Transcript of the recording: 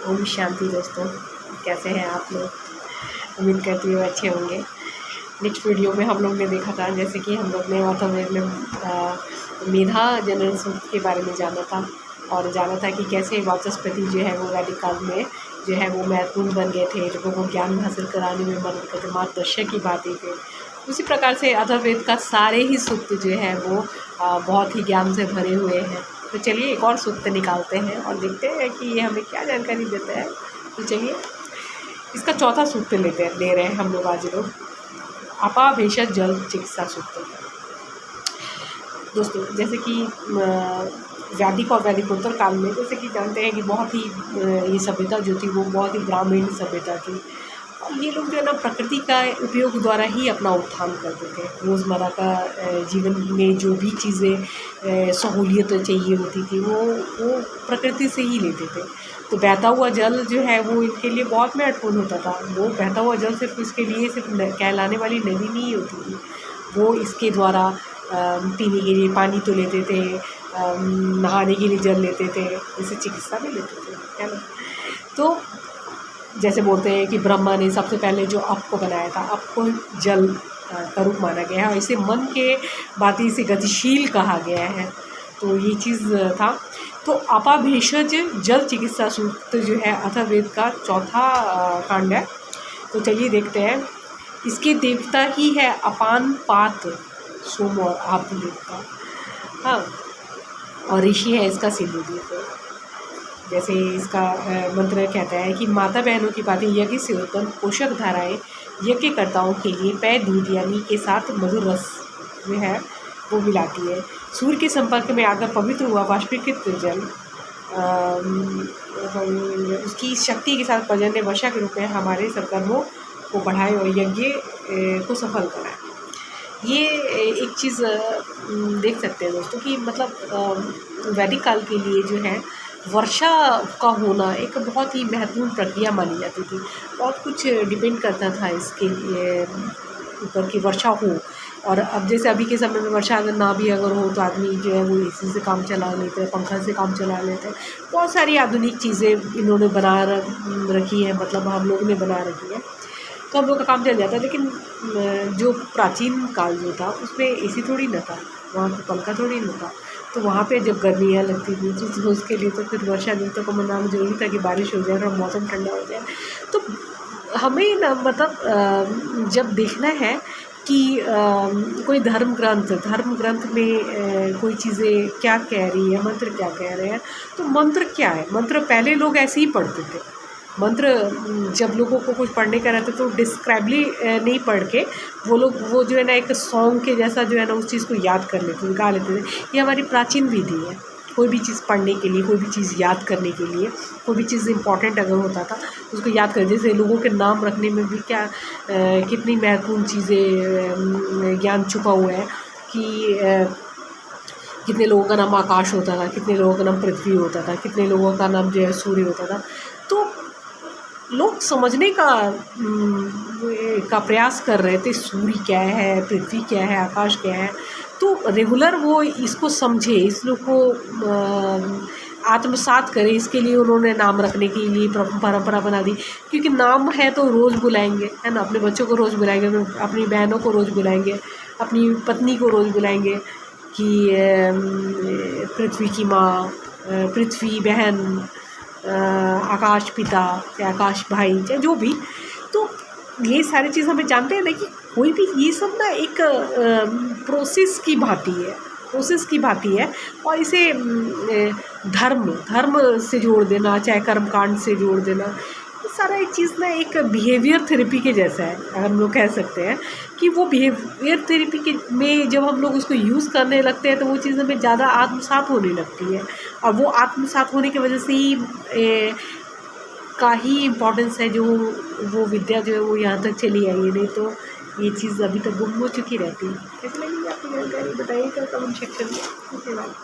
ओम शांति दोस्तों, कैसे हैं आप लोग? उम्मीद करती हूँ अच्छे होंगे। नेक्स्ट वीडियो में हम लोग ने देखा था, जैसे कि हम लोग ने अथर्ववेद में मेधा जनन सूक्त के बारे में जाना था और जाना था कि कैसे वाचस्पति जो है वो वैदिक काल में जो है वो महत्वपूर्ण बन गए थे, लोगों को ज्ञान हासिल कराने में मदद करते, मार्गदर्शक की बातें थे। उसी प्रकार से अथर्ववेद का सारे ही सूक्त जो है वो बहुत ही ज्ञान से भरे हुए हैं। तो चलिए एक और सूक्त निकालते हैं और देखते हैं कि ये हमें क्या जानकारी देता है। तो चलिए इसका चौथा सूक्त ले रहे हैं हम लोग आज लोग, अपाभेषज जल चिकित्सा सूक्त। दोस्तों जैसे कि वैदिक और वैदिकोत्तर काल में जैसे कि जानते हैं कि बहुत ही ये सभ्यता जो थी वो बहुत ही ग्रामीण सभ्यता थी और ये लोग जो है ना प्रकृति का उपयोग द्वारा ही अपना उत्थान करते थे। रोज़मर्रा का जीवन में जो भी चीज़ें सहूलियत चाहिए होती थी वो प्रकृति से ही लेते थे। तो बहता हुआ जल जो है वो इनके लिए बहुत महत्वपूर्ण होता था। वो बहता हुआ जल सिर्फ इसके लिए सिर्फ कहलाने वाली नदी नहीं होती थी, वो इसके द्वारा पीने के लिए पानी तो लेते थे, नहाने के लिए जल लेते थे, जैसे चिकित्सा भी लेते थे, है ना। तो जैसे बोलते हैं कि ब्रह्मा ने सबसे पहले जो अप को बनाया था, अप को जल का रूप माना गया है और इसे मन के बाती से गतिशील कहा गया है। तो ये चीज़ था। तो अपाभेषज जल चिकित्सा सूक्त जो है अथर्ववेद का चौथा कांड है। तो चलिए देखते हैं। इसके देवता ही है अपान पात सोम और आप देवता, हाँ, और ऋषि है इसका सिंधुदेव। जैसे इसका मंत्र कहता है कि माता बहनों की बातें यज्ञ से उत्पन्न पोषक धाराएं यज्ञकर्ताओं के लिए पै दूध यानी के साथ मधुर रस जो है वो मिलाती है। सूर्य के संपर्क में आकर पवित्र हुआ वाष्पीकृत जल उसकी शक्ति के साथ पर्जन्य वर्षा के रूप में हमारे सत्कर्मों को बढ़ाए और यज्ञ को सफल कराए। ये एक चीज़ देख सकते हैं दोस्तों कि मतलब वैदिक काल के लिए जो है वर्षा का होना एक बहुत ही महत्वपूर्ण प्रक्रिया मानी जाती थी। बहुत कुछ डिपेंड करता था इसके ऊपर कि वर्षा हो। और अब जैसे अभी के समय में वर्षा अगर ना भी अगर हो तो आदमी जो है वो एसी से काम चला लेते हैं, पंखा से काम चला लेते हैं। बहुत सारी आधुनिक चीज़ें इन्होंने बना रखी हैं, मतलब हम लोग ने बना रखी है, तो हम लोग का काम चल जाता है। लेकिन जो प्राचीन काल जो था उसमें एसी थोड़ी न था, वहाँ पे पंखा थोड़ी न था। तो वहाँ पे जब गर्मियाँ लगती थी तो उसके लिए तो फिर वर्षा ऋतु को मनाना जरूरी था कि बारिश हो जाए और मौसम ठंडा हो जाए। तो हमें ना मतलब जब देखना है कि कोई धर्म ग्रंथ में कोई चीज़ें क्या कह रही है, मंत्र क्या कह रहे हैं, तो मंत्र क्या है। मंत्र पहले लोग ऐसे ही पढ़ते थे। मंत्र जब लोगों को कुछ पढ़ने का रहता तो डिस्क्राइबली नहीं पढ़ के वो लोग वो जो है ना एक सॉन्ग के जैसा जो है ना उस चीज़ को याद कर लेते थे, गा लेते थे। ये हमारी प्राचीन विधि है। कोई भी चीज़ पढ़ने के लिए, कोई भी चीज़ याद करने के लिए, कोई भी चीज़ इम्पॉर्टेंट अगर होता था उसको याद कर, जैसे लोगों के नाम रखने में भी क्या कितनी महत्वपूर्ण चीज़ें ज्ञान छुपा हुआ है कि कितने लोगों का नाम आकाश होता था, कितने लोगों का नाम पृथ्वी होता था, कितने लोगों का नाम जो है सूर्य होता था। तो लोग समझने का प्रयास कर रहे थे, सूर्य क्या है, पृथ्वी क्या है, आकाश क्या है। तो रेगुलर वो इसको समझे, इस लोग को आत्मसात करे, इसके लिए उन्होंने नाम रखने के लिए परंपरा बना दी। क्योंकि नाम है तो रोज़ बुलाएंगे, है ना, अपने बच्चों को रोज़ बुलाएंगे, अपनी बहनों को रोज़ बुलाएंगे, अपनी पत्नी को रोज़ बुलाएंगे कि पृथ्वी की माँ, पृथ्वी बहन, आकाश पिता या आकाश भाई, चाहे जो भी। तो ये सारी चीज़ हमें जानते हैं ना कि कोई भी ये सब ना एक प्रोसेस की भांति है और इसे धर्म से जोड़ देना, चाहे कर्मकांड से जोड़ देना, ये सारा एक चीज़ ना एक बिहेवियर थेरेपी के जैसा है। अगर हम लोग कह सकते हैं कि वो बिहेवियर थेरेपी के में जब हम लोग उसको यूज़ करने लगते हैं तो वो चीज़ हमें ज़्यादा आत्मसात होने लगती है और वो आत्मसात होने की वजह से ही का ही इम्पोर्टेंस है जो वो विद्या जो है वो यहाँ तक चली आई है। नहीं तो ये चीज़ अभी तक गुम हो चुकी रहती है। कैसे लगी आपको जानकारी बताइएगा कमेंट सेक्शन में। धन्यवाद।